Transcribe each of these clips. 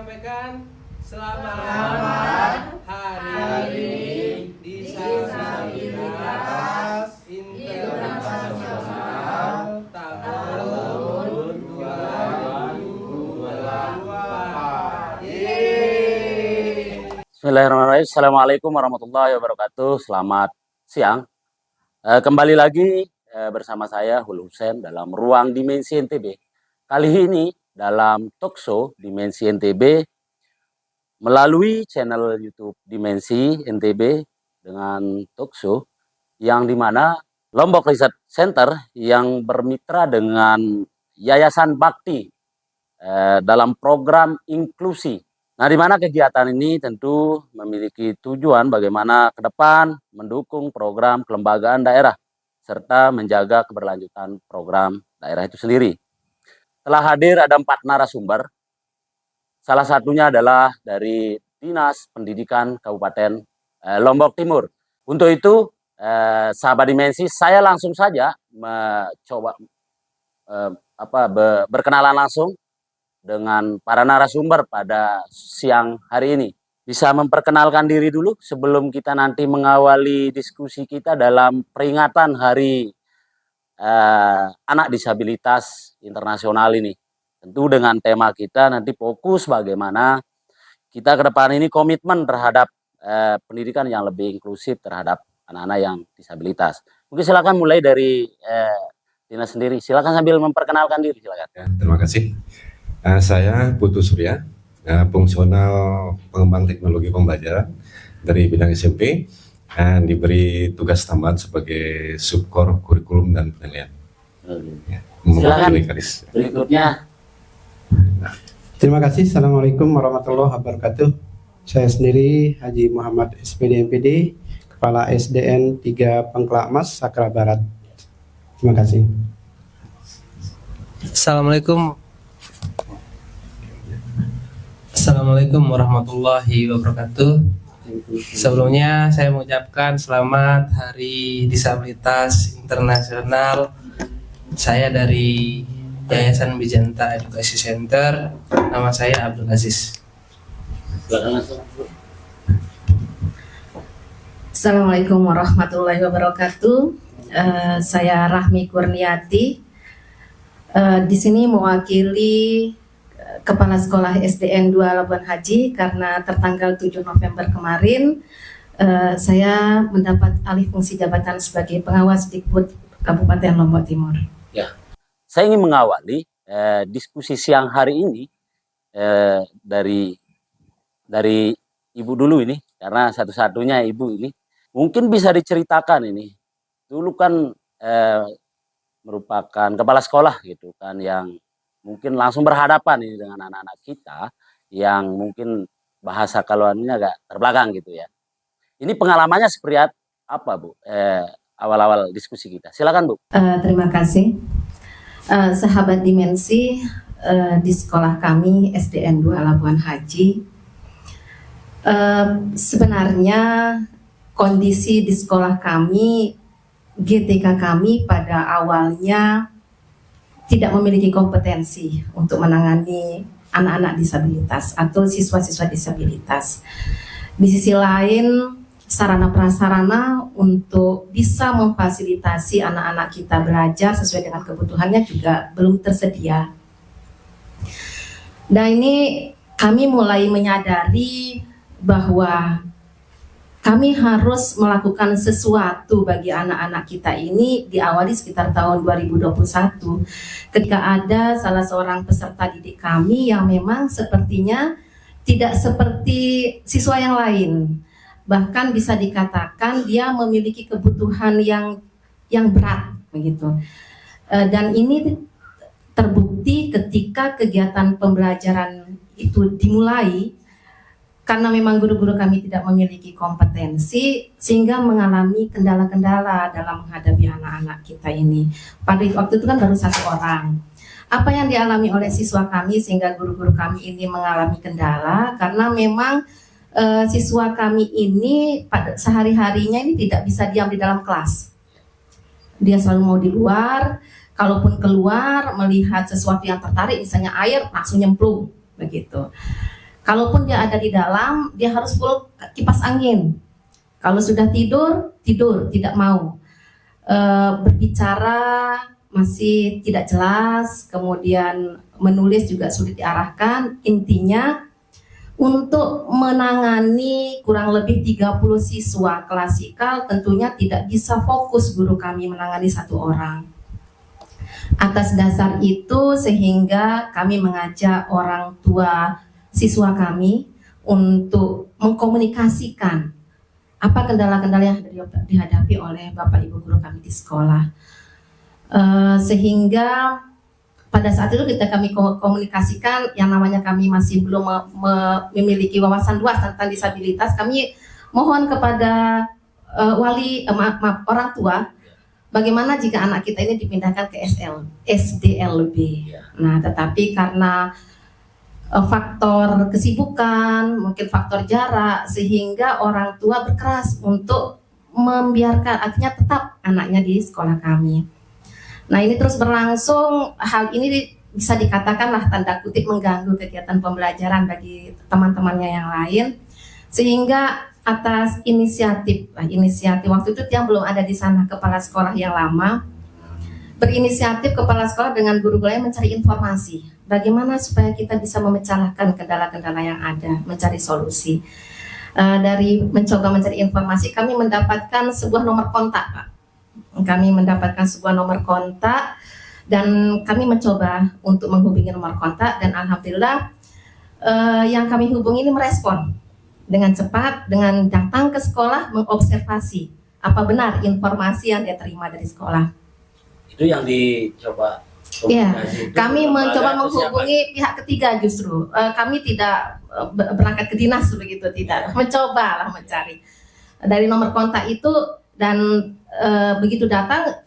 menyampaikan selamat Hari Disabilitas Internasional tahun 2024. Bismillahirrahmanirrahim. Assalamualaikum warahmatullahi wabarakatuh. Selamat siang. Kembali lagi bersama saya Hul Husain dalam Ruang Dimensi NTB. Kali ini dalam talkshow Dimensi NTB melalui channel YouTube Dimensi NTB dengan talkshow yang dimana Lombok Research Center yang bermitra dengan Yayasan Bakti dalam program inklusi. Nah, di mana kegiatan ini tentu memiliki tujuan bagaimana ke depan mendukung program kelembagaan daerah serta menjaga keberlanjutan program daerah itu sendiri. Telah hadir ada 4 narasumber. Salah satunya adalah dari Dinas Pendidikan Kabupaten Lombok Timur. Untuk itu, sahabat Dimensi, saya langsung saja mencoba berkenalan langsung dengan para narasumber pada siang hari ini. Bisa memperkenalkan diri dulu sebelum kita nanti mengawali diskusi kita dalam peringatan Hari Anak Disabilitas Internasional ini. Tentu dengan tema kita nanti fokus bagaimana kita ke depan ini komitmen terhadap pendidikan yang lebih inklusif terhadap anak-anak yang disabilitas. Mungkin silakan mulai dari Dina sendiri. Silakan sambil memperkenalkan diri, silakan. Ya, terima kasih. Saya Putu Surya, fungsional pengembang teknologi pembelajaran dari bidang SMP, dan diberi tugas tambahan sebagai subkor kurikulum dan penilaian. Ya, silakan berikutnya. Terima kasih. Assalamualaikum warahmatullahi wabarakatuh. Saya sendiri Haji Muhammad SPD MPD, Kepala SDN 3 Pengkelak Mas, Sakra Barat. Terima kasih. Assalamualaikum warahmatullahi wabarakatuh. Sebelumnya saya mengucapkan selamat Hari Disabilitas Internasional. Saya dari Yayasan Bijanta Edukasi Center. Nama saya Abdul Aziz. Assalamualaikum warahmatullahi wabarakatuh. Saya Rahmi Kurniati. Di sini mewakili Kepala Sekolah SDN 2 Labuan Haji karena tertanggal 7 November kemarin saya mendapat alih fungsi jabatan sebagai pengawas Dikbud Kabupaten Lombok Timur. Ya, saya ingin mengawali diskusi siang hari ini dari Ibu dulu ini karena satu-satunya Ibu ini mungkin bisa diceritakan ini dulu kan merupakan kepala sekolah gitu kan yang mungkin langsung berhadapan ini dengan anak-anak kita yang mungkin bahasa keluarnya agak terbelakang gitu ya. Ini pengalamannya seperti apa Bu? Awal-awal diskusi kita. Silakan Bu. Terima kasih. Sahabat Dimensi, di sekolah kami SDN 2 Labuan Haji, sebenarnya kondisi di sekolah kami, GTK kami pada awalnya tidak memiliki kompetensi untuk menangani anak-anak disabilitas atau siswa-siswa disabilitas. Di sisi lain, sarana prasarana untuk bisa memfasilitasi anak-anak kita belajar sesuai dengan kebutuhannya juga belum tersedia. Dan ini kami mulai menyadari bahwa kami harus melakukan sesuatu bagi anak-anak kita ini diawali sekitar tahun 2021 ketika ada salah seorang peserta didik kami yang memang sepertinya tidak seperti siswa yang lain. Bahkan bisa dikatakan dia memiliki kebutuhan yang berat begitu. Dan ini terbukti ketika kegiatan pembelajaran itu dimulai karena memang guru-guru kami tidak memiliki kompetensi sehingga mengalami kendala-kendala dalam menghadapi anak-anak kita ini. Pada waktu itu kan baru 1 orang. Apa yang dialami oleh siswa kami sehingga guru-guru kami ini mengalami kendala karena memang siswa kami ini pada sehari-harinya ini tidak bisa diam di dalam kelas. Dia selalu mau di luar, kalaupun keluar melihat sesuatu yang tertarik misalnya air langsung nyemplung begitu. Kalaupun dia ada di dalam, dia harus full kipas angin. Kalau sudah tidur, tidak mau. Berbicara masih tidak jelas, kemudian menulis juga sulit diarahkan. Intinya untuk menangani kurang lebih 30 siswa klasikal tentunya tidak bisa fokus guru kami menangani satu orang. Atas dasar itu sehingga kami mengajak orang tua siswa kami untuk mengkomunikasikan apa kendala-kendala yang dihadapi oleh Bapak Ibu guru kami di sekolah. Sehingga pada saat itu kami komunikasikan, yang namanya kami masih belum memiliki wawasan luas tentang disabilitas, kami mohon kepada orang tua, bagaimana jika anak kita ini dipindahkan ke SDLB. Nah, tetapi karena faktor kesibukan, mungkin faktor jarak, sehingga orang tua berkeras untuk membiarkan, artinya tetap anaknya di sekolah kami. Nah, ini terus berlangsung. Hal ini bisa dikatakanlah tanda kutip mengganggu kegiatan pembelajaran bagi teman-temannya yang lain, sehingga atas inisiatif waktu itu yang belum ada di sana, kepala sekolah yang lama berinisiatif, kepala sekolah dengan guru-guru yang mencari informasi bagaimana supaya kita bisa memecahkan kendala-kendala yang ada, mencari solusi. Dari mencoba mencari informasi, kami mendapatkan sebuah nomor kontak, Pak. Kami mendapatkan sebuah nomor kontak dan kami mencoba untuk menghubungi nomor kontak, dan alhamdulillah yang kami hubungi ini merespon dengan cepat, dengan datang ke sekolah mengobservasi apa benar informasi yang dia terima dari sekolah. Itu yang dicoba. Ya, kami mencoba menghubungi pihak ketiga justru. Kami tidak berangkat ke dinas begitu, tidak. Mencoba lah mencari dari nomor kontak itu, dan begitu datang,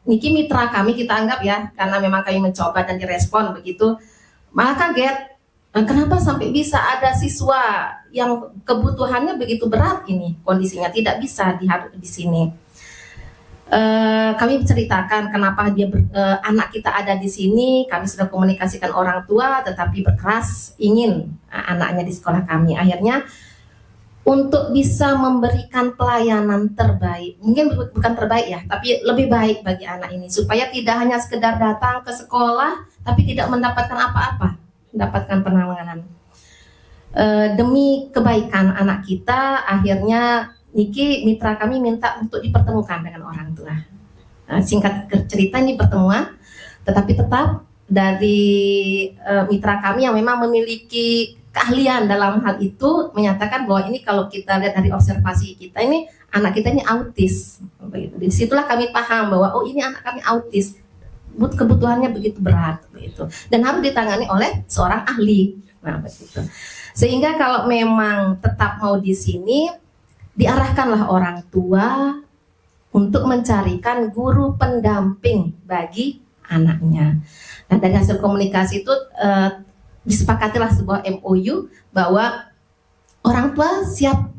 Niki mitra kami kita anggap ya, karena memang kami mencoba dan direspon begitu, malah kaget. Kenapa sampai bisa ada siswa yang kebutuhannya begitu berat ini, kondisinya tidak bisa di sini. Kami ceritakan kenapa anak kita ada di sini. Kami sudah komunikasikan orang tua, tetapi berkeras ingin anaknya di sekolah kami. Akhirnya untuk bisa memberikan pelayanan terbaik, mungkin bukan terbaik ya, tapi lebih baik bagi anak ini, supaya tidak hanya sekedar datang ke sekolah tapi tidak mendapatkan apa-apa, mendapatkan penanganan. Demi kebaikan anak kita, akhirnya Niki mitra kami minta untuk dipertemukan dengan orang tua. Singkat cerita, ini pertemuan, tetapi tetap dari mitra kami yang memang memiliki keahlian dalam hal itu menyatakan bahwa ini kalau kita lihat dari observasi kita, ini anak kita ini autis. Di situlah kami paham bahwa oh ini anak kami autis, kebutuhannya begitu berat begitu, dan harus ditangani oleh seorang ahli. Nah begitu. Sehingga kalau memang tetap mau di sini, diarahkanlah orang tua untuk mencarikan guru pendamping bagi anaknya. Nah, dari hasil komunikasi itu disepakatilah sebuah MOU bahwa orang tua siap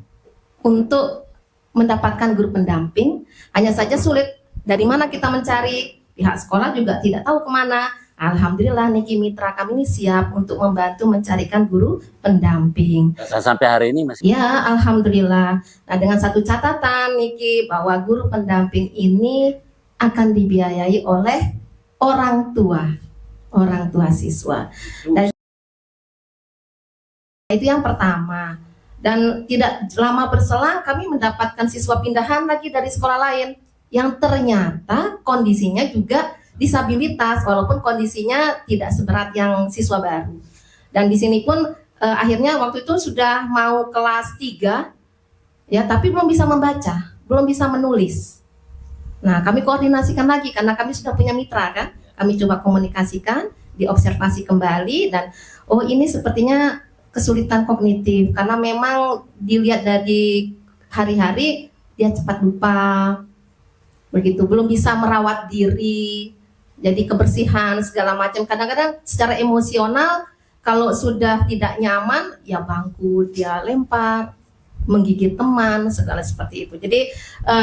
untuk mendapatkan guru pendamping. Hanya saja sulit dari mana kita mencari, pihak sekolah juga tidak tahu kemana. Alhamdulillah Niki mitra kami ini siap untuk membantu mencarikan guru pendamping. Sampai hari ini masih? Ya, alhamdulillah. Nah, dengan satu catatan Niki, bahwa guru pendamping ini akan dibiayai oleh orang tua siswa. Dan itu yang pertama. Dan tidak lama berselang kami mendapatkan siswa pindahan lagi dari sekolah lain yang ternyata kondisinya juga disabilitas, walaupun kondisinya tidak seberat yang siswa baru. Dan di sini pun akhirnya waktu itu sudah mau kelas 3 ya, tapi belum bisa membaca, belum bisa menulis. Nah, kami koordinasikan lagi karena kami sudah punya mitra kan. Kami coba komunikasikan, diobservasi kembali, dan oh ini sepertinya kesulitan kognitif karena memang dilihat dari hari-hari dia cepat lupa. Begitu, belum bisa merawat diri. Jadi kebersihan segala macam, kadang-kadang secara emosional kalau sudah tidak nyaman ya bangku dia lempar, menggigit teman, segala seperti itu. Jadi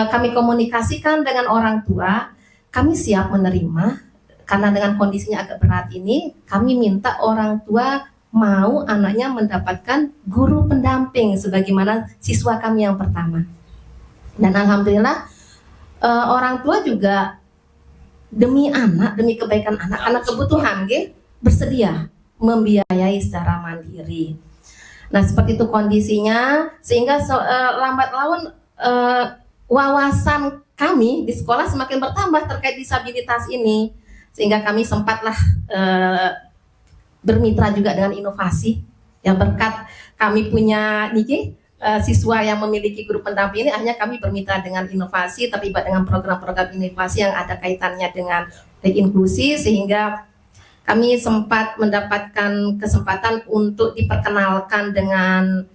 kami komunikasikan dengan orang tua, kami siap menerima karena dengan kondisinya agak berat ini, kami minta orang tua mau anaknya mendapatkan guru pendamping sebagaimana siswa kami yang pertama. Dan alhamdulillah orang tua juga demi anak, demi kebaikan anak, karena kebutuhan bersedia membiayai secara mandiri. Nah, seperti itu kondisinya, sehingga lambat laun wawasan kami di sekolah semakin bertambah terkait disabilitas ini, sehingga kami sempatlah bermitra juga dengan inovasi. Yang berkat kami punya siswa yang memiliki guru pendamping ini, akhirnya kami bermitra dengan inovasi, terlibat dengan program-program inovasi yang ada kaitannya dengan inklusi, sehingga kami sempat mendapatkan kesempatan untuk diperkenalkan dengan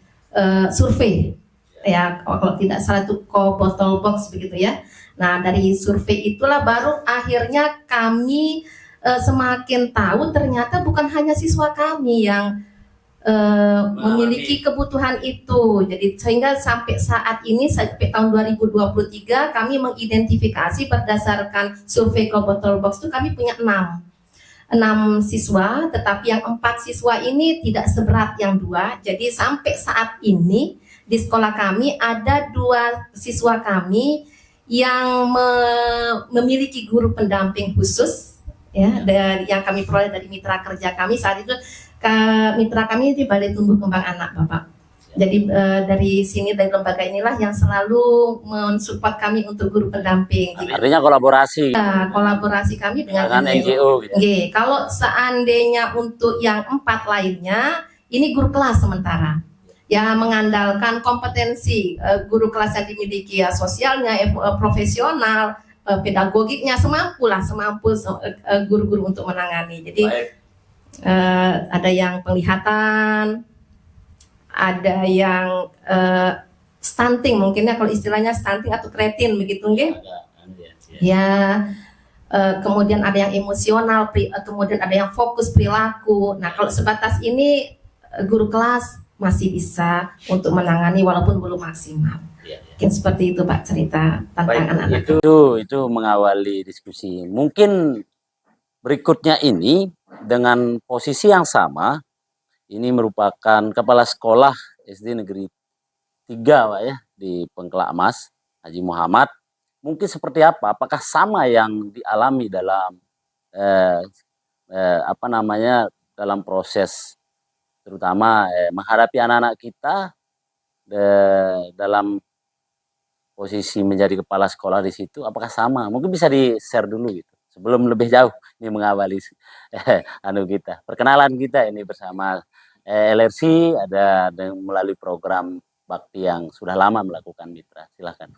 survei, ya kalau tidak salah itu bottle box begitu ya. Nah, dari survei itulah baru akhirnya kami semakin tahu ternyata bukan hanya siswa kami yang memiliki kebutuhan itu. Jadi sehingga sampai saat ini, sampai tahun 2023 kami mengidentifikasi berdasarkan survei bottle box itu kami punya 6 siswa, tetapi yang 4 siswa ini tidak seberat yang 2. Jadi sampai saat ini di sekolah kami ada 2 siswa kami yang memiliki guru pendamping khusus, ya, dari yang kami peroleh dari mitra kerja kami saat itu. Mitra kami di Balai Tumbuh Kembang Anak, Bapak. Jadi dari sini, dari lembaga inilah yang selalu mensupport kami untuk guru pendamping. Artinya kolaborasi. Kolaborasi kami dengan NGO. Gitu. Kalau seandainya untuk yang 4 lainnya, ini guru kelas sementara. Yang mengandalkan kompetensi guru kelas yang dimiliki, ya, sosialnya, profesional, pedagogiknya, semampu guru-guru untuk menangani. Jadi ada yang penglihatan, ada yang stunting, mungkinnya kalau istilahnya stunting atau kreatin begitu, ya. Kemudian ada yang emosional, kemudian ada yang fokus perilaku. Nah, kalau sebatas ini guru kelas masih bisa untuk menangani walaupun belum maksimal. Mungkin seperti itu Pak cerita tentang anak-anak. Itu mengawali diskusi. Mungkin berikutnya ini dengan posisi yang sama, ini merupakan kepala sekolah SD Negeri 3 Pak ya, di Pengkelak Mas, Haji Muhammad. Mungkin seperti apa? Apakah sama yang dialami dalam dalam proses terutama menghadapi anak-anak kita dalam posisi menjadi kepala sekolah di situ? Apakah sama? Mungkin bisa di-share dulu gitu. Sebelum lebih jauh ini mengawali kita. Perkenalan kita ini bersama LRC ada melalui program bakti yang sudah lama melakukan mitra. Silakan.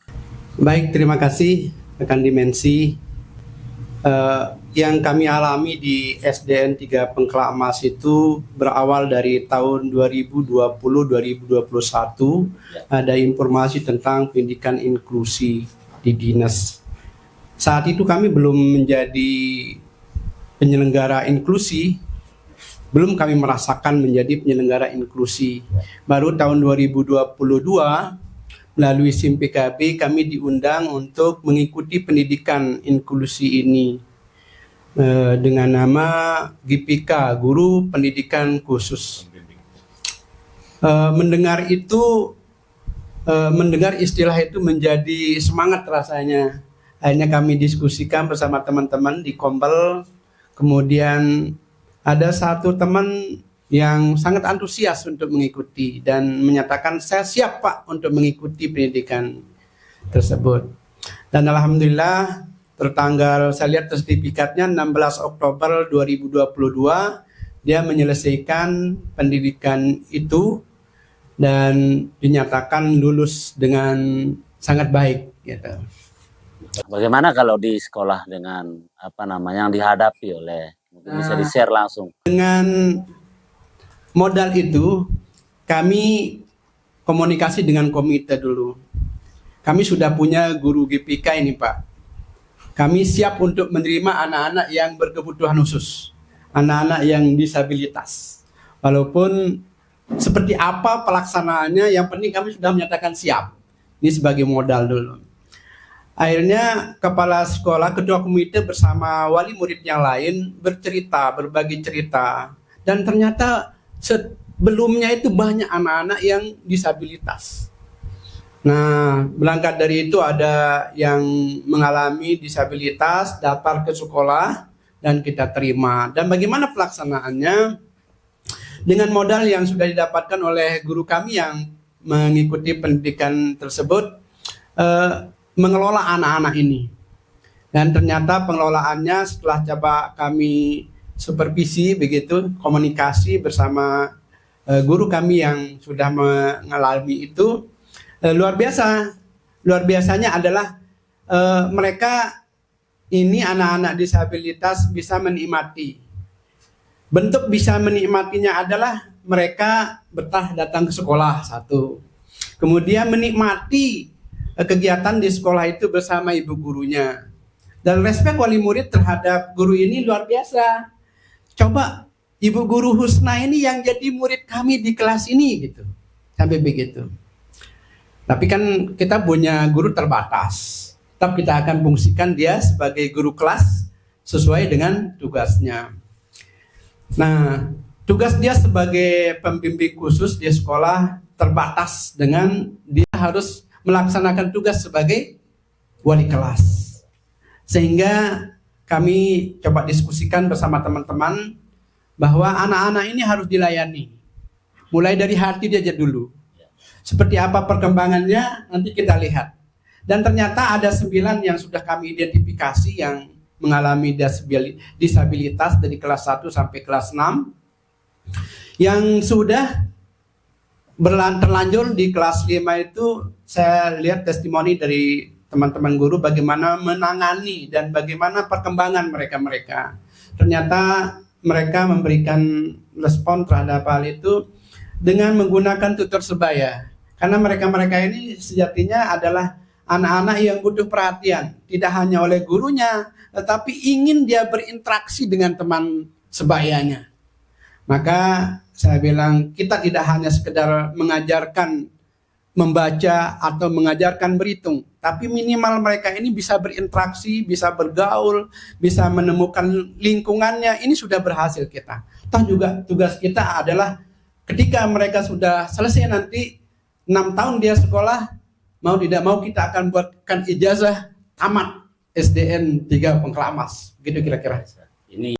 Baik, terima kasih rekan Dimensi. Yang kami alami di SDN 3 Pengkelak Mas itu berawal dari tahun 2020-2021, ada informasi tentang pendidikan inklusi di dinas. Saat itu kami belum menjadi penyelenggara inklusi, belum kami merasakan menjadi penyelenggara inklusi. Baru tahun 2022 melalui SIM PKB kami diundang untuk mengikuti pendidikan inklusi ini dengan nama GPK, Guru Pendidikan Khusus. Mendengar istilah itu menjadi semangat rasanya. Akhirnya kami diskusikan bersama teman-teman di Kompel. Kemudian ada satu teman yang sangat antusias untuk mengikuti dan menyatakan saya siap Pak untuk mengikuti pendidikan tersebut. Dan alhamdulillah tertanggal, saya lihat sertifikatnya 16 Oktober 2022 dia menyelesaikan pendidikan itu dan dinyatakan lulus dengan sangat baik gitu. Bagaimana kalau di sekolah dengan yang dihadapi oleh, mungkin bisa di-share langsung. Dengan modal itu kami komunikasi dengan komite dulu. Kami sudah punya guru GPK ini Pak. Kami siap untuk menerima anak-anak yang berkebutuhan khusus, anak-anak yang disabilitas. Walaupun seperti apa pelaksanaannya, yang penting kami sudah menyatakan siap. Ini sebagai modal dulu. Akhirnya kepala sekolah, ketua komite bersama wali murid yang lain bercerita, berbagi cerita. Dan ternyata sebelumnya itu banyak anak-anak yang disabilitas. Nah, berangkat dari itu ada yang mengalami disabilitas, daftar ke sekolah, dan kita terima. Dan bagaimana pelaksanaannya? Dengan modal yang sudah didapatkan oleh guru kami yang mengikuti pendidikan tersebut, mengelola anak-anak ini. Dan ternyata pengelolaannya setelah coba kami supervisi begitu, komunikasi bersama guru kami yang sudah mengalami itu, luar biasa. Luar biasanya adalah mereka ini anak-anak disabilitas bisa menikmati. Bentuk bisa menikmatinya adalah mereka betah datang ke sekolah, satu. Kemudian menikmati kegiatan di sekolah itu bersama ibu gurunya. Dan respek wali murid terhadap guru ini luar biasa. Coba ibu guru Husna ini yang jadi murid kami di kelas ini gitu. Sampai begitu. Tapi kan kita punya guru terbatas. Tetap kita akan fungsikan dia sebagai guru kelas sesuai dengan tugasnya. Nah, tugas dia sebagai pembimbing khusus di sekolah terbatas dengan dia harus melaksanakan tugas sebagai wali kelas. Sehingga kami coba diskusikan bersama teman-teman bahwa anak-anak ini harus dilayani. Mulai dari hati dia aja dulu. Seperti apa perkembangannya nanti kita lihat. Dan ternyata ada 9 yang sudah kami identifikasi yang mengalami disabilitas dari kelas 1 sampai kelas 6. Yang sudah terlanjur di kelas 5 itu saya lihat testimoni dari teman-teman guru bagaimana menangani dan bagaimana perkembangan mereka. Ternyata mereka memberikan respon terhadap hal itu dengan menggunakan tutor sebaya. Karena mereka ini sejatinya adalah anak-anak yang butuh perhatian. Tidak hanya oleh gurunya, tetapi ingin dia berinteraksi dengan teman sebayanya. Maka saya bilang kita tidak hanya sekedar mengajarkan membaca atau mengajarkan berhitung, tapi minimal mereka ini bisa berinteraksi, bisa bergaul, bisa menemukan lingkungannya. Ini sudah berhasil kita. Toh juga tugas kita adalah ketika mereka sudah selesai nanti 6 tahun dia sekolah, mau tidak mau kita akan buatkan ijazah tamat SDN 3 Pengklamas. Begitu kira-kira. Ini